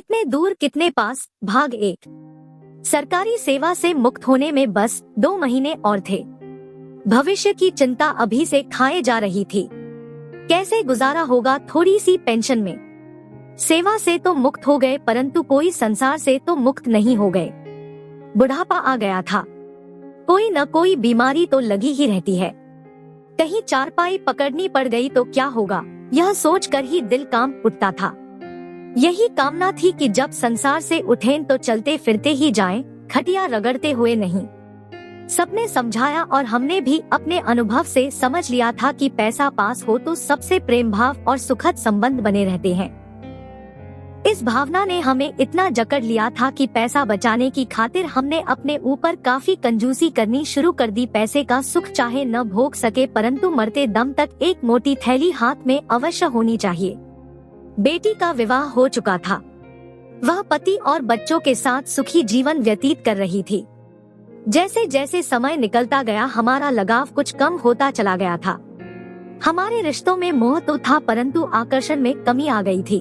कितने दूर कितने पास, भाग 1। सरकारी सेवा से मुक्त होने में बस 2 महीने और थे। भविष्य की चिंता अभी से खाए जा रही थी। कैसे गुजारा होगा थोड़ी सी पेंशन में। सेवा से तो मुक्त हो गए परंतु कोई संसार से तो मुक्त नहीं हो गए। बुढ़ापा आ गया था, कोई न कोई बीमारी तो लगी ही रहती है। कहीं चारपाई पकड़नी पड़ गई तो क्या होगा, यह सोचकर ही दिल कांप उठता था। यही कामना थी कि जब संसार से उठें तो चलते फिरते ही जाएं, खटिया रगड़ते हुए नहीं। सबने समझाया और हमने भी अपने अनुभव से समझ लिया था कि पैसा पास हो तो सबसे प्रेम भाव और सुखद संबंध बने रहते हैं। इस भावना ने हमें इतना जकड़ लिया था कि पैसा बचाने की खातिर हमने अपने ऊपर काफी कंजूसी करनी शुरू कर दी। पैसे का सुख चाहे न भोग सके परंतु मरते दम तक एक मोटी थैली हाथ में अवश्य होनी चाहिए। बेटी का विवाह हो चुका था, वह पति और बच्चों के साथ सुखी जीवन व्यतीत कर रही थी। जैसे जैसे समय निकलता गया हमारा लगाव कुछ कम होता चला गया था। हमारे रिश्तों में मोह तो था परंतु आकर्षण में कमी आ गई थी।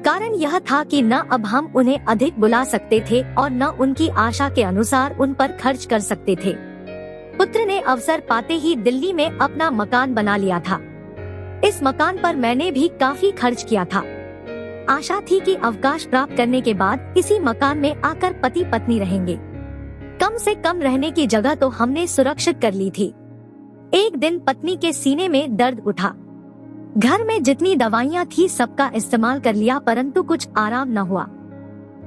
कारण यह था कि न अब हम उन्हें अधिक बुला सकते थे और न उनकी आशा के अनुसार उन पर खर्च कर सकते थे। पुत्र ने अवसर पाते ही दिल्ली में अपना मकान बना लिया था। इस मकान पर मैंने भी काफी खर्च किया था। आशा थी कि अवकाश प्राप्त करने के बाद इसी मकान में आकर पति पत्नी रहेंगे। कम से कम रहने की जगह तो हमने सुरक्षित कर ली थी। एक दिन पत्नी के सीने में दर्द उठा। घर में जितनी दवाइयाँ थी सबका इस्तेमाल कर लिया परंतु कुछ आराम न हुआ।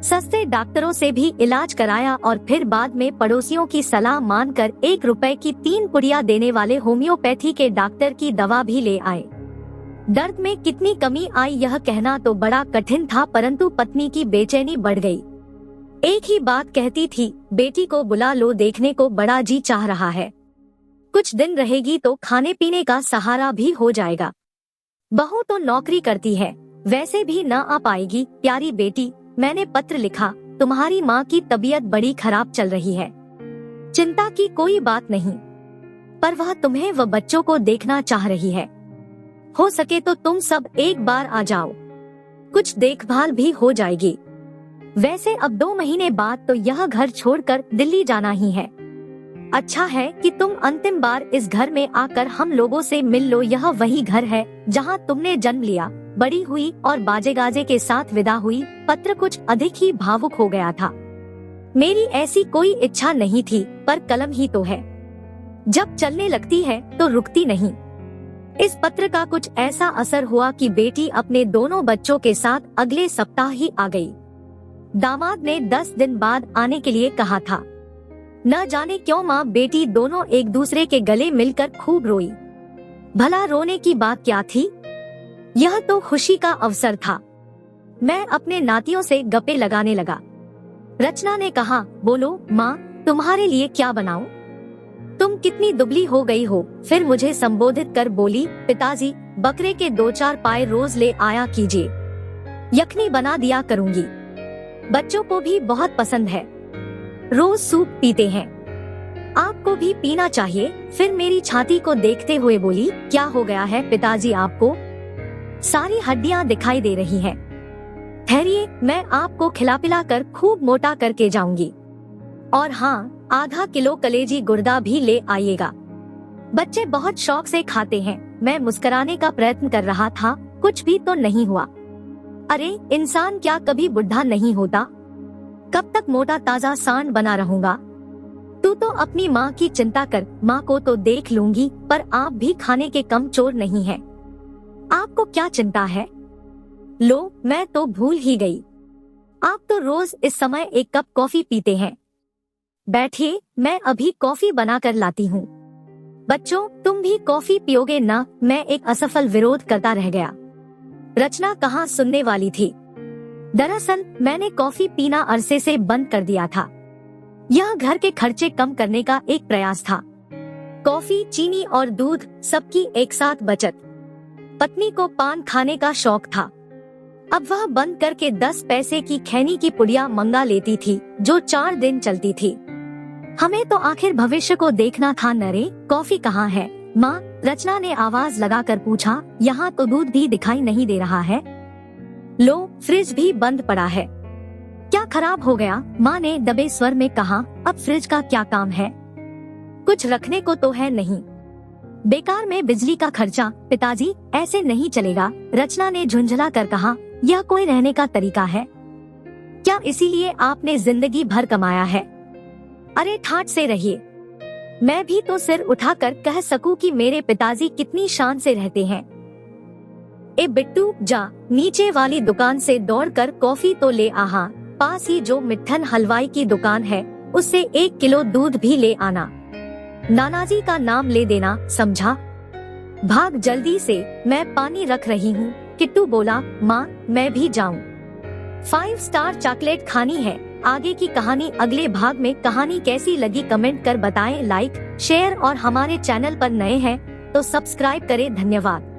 सस्ते डॉक्टरों से भी इलाज कराया और फिर बाद में पड़ोसियों की सलाह मानकर 1 रुपए की 3 पुड़िया देने वाले होम्योपैथी के डॉक्टर की दवा भी ले आए। दर्द में कितनी कमी आई यह कहना तो बड़ा कठिन था परंतु पत्नी की बेचैनी बढ़ गई। एक ही बात कहती थी, बेटी को बुला लो, देखने को बड़ा जी चाह रहा है। कुछ दिन रहेगी तो खाने पीने का सहारा भी हो जाएगा। बहू तो नौकरी करती है, वैसे भी न आ पाएगी। प्यारी बेटी, मैंने पत्र लिखा, तुम्हारी माँ की तबीयत बड़ी खराब चल रही है। चिंता की कोई बात नहीं, पर वह तुम्हें व बच्चों को देखना चाह रही है। हो सके तो तुम सब एक बार आ जाओ, कुछ देखभाल भी हो जाएगी। वैसे अब 2 महीने बाद तो यह घर छोड़कर दिल्ली जाना ही है। अच्छा है कि तुम अंतिम बार इस घर में आकर हम लोगों से मिल लो। यह वही घर है जहाँ तुमने जन्म लिया, बड़ी हुई और बाजे गाजे के साथ विदा हुई। पत्र कुछ अधिक ही भावुक हो गया था। मेरी ऐसी कोई इच्छा नहीं थी पर कलम ही तो है, जब चलने लगती है तो रुकती नहीं। इस पत्र का कुछ ऐसा असर हुआ कि बेटी अपने दोनों बच्चों के साथ अगले सप्ताह ही आ गई। दामाद ने 10 दिन बाद आने के लिए कहा था। न जाने क्यों माँ बेटी दोनों एक दूसरे के गले मिलकर खूब रोई। भला रोने की बात क्या थी, यह तो खुशी का अवसर था। मैं अपने नातियों से गप्पे लगाने लगा। रचना ने कहा, बोलो माँ, तुम्हारे लिए क्या बनाऊं? तुम कितनी दुबली हो गई हो। फिर मुझे संबोधित कर बोली, पिताजी, बकरे के 2-4 पाए रोज ले आया कीजिए, यखनी बना दिया करूंगी। बच्चों को भी बहुत पसंद है, रोज सूप पीते हैं, आपको भी पीना चाहिए। फिर मेरी छाती को देखते हुए बोली, क्या हो गया है पिताजी आपको? सारी हड्डियां दिखाई दे रही हैं। ठहरिए, मैं आपको खिला पिला कर खूब मोटा करके जाऊंगी। और हाँ, आधा किलो कलेजी गुर्दा भी ले आइएगा। बच्चे बहुत शौक से खाते हैं। मैं मुस्कुराने का प्रयत्न कर रहा था, कुछ भी तो नहीं हुआ। अरे इंसान क्या कभी बुढ़ा नहीं होता? कब तक मोटा ताजा सांड बना रहूंगा? तू तो अपनी माँ की चिंता कर, माँ को तो देख लूंगी, पर आप भी खाने के कम चोर नहीं हैं। आपको क्या चिंता है? लो, मैं तो भूल ही गई, आप तो रोज इस समय 1 कप कॉफी पीते हैं। बैठिए, मैं अभी कॉफी बना कर लाती हूँ। बच्चों, तुम भी कॉफी पियोगे ना? मैं एक असफल विरोध करता रह गया। रचना कहाँ सुनने वाली थी। दरअसल मैंने कॉफी पीना अरसे से बंद कर दिया था। यह घर के खर्चे कम करने का एक प्रयास था। कॉफी, चीनी और दूध सबकी एक साथ बचत। पत्नी को पान खाने का शौक था। अब वह बंद करके 10 पैसे की खैनी की पुड़िया मंगा लेती थी जो 4 दिन चलती थी। हमें तो आखिर भविष्य को देखना था न रे। कॉफी कहाँ है माँ? रचना ने आवाज लगाकर पूछा। यहाँ तो दूध भी दिखाई नहीं दे रहा है। लो, फ्रिज भी बंद पड़ा है। क्या खराब हो गया? माँ ने दबे स्वर में कहा। अब फ्रिज का क्या काम है? कुछ रखने को तो है नहीं। बेकार में बिजली का खर्चा। पिताजी, ऐसे नहीं चलेगा, रचना ने झुंझला कर कहा। यह कोई रहने का तरीका है क्या? इसीलिए आपने जिंदगी भर कमाया है। अरे ठाठ से रहिए, मैं भी तो सिर उठाकर कह सकूं कि मेरे पिताजी कितनी शान से रहते हैं। ए बिट्टू, जा नीचे वाली दुकान से दौड़कर कॉफी तो ले आ। पास ही जो मिट्ठन हलवाई की दुकान है उससे 1 किलो दूध भी ले आना। नानाजी का नाम ले देना, समझा? भाग जल्दी से, मैं पानी रख रही हूँ। किट्टू बोला। माँ, मैं भी जाऊँ? 5 स्टार चॉकलेट खानी है। आगे की कहानी अगले भाग में। कहानी कैसी लगी कमेंट कर बताएं। लाइक, शेयर और हमारे चैनल पर नए हैं तो सब्सक्राइब करें। धन्यवाद।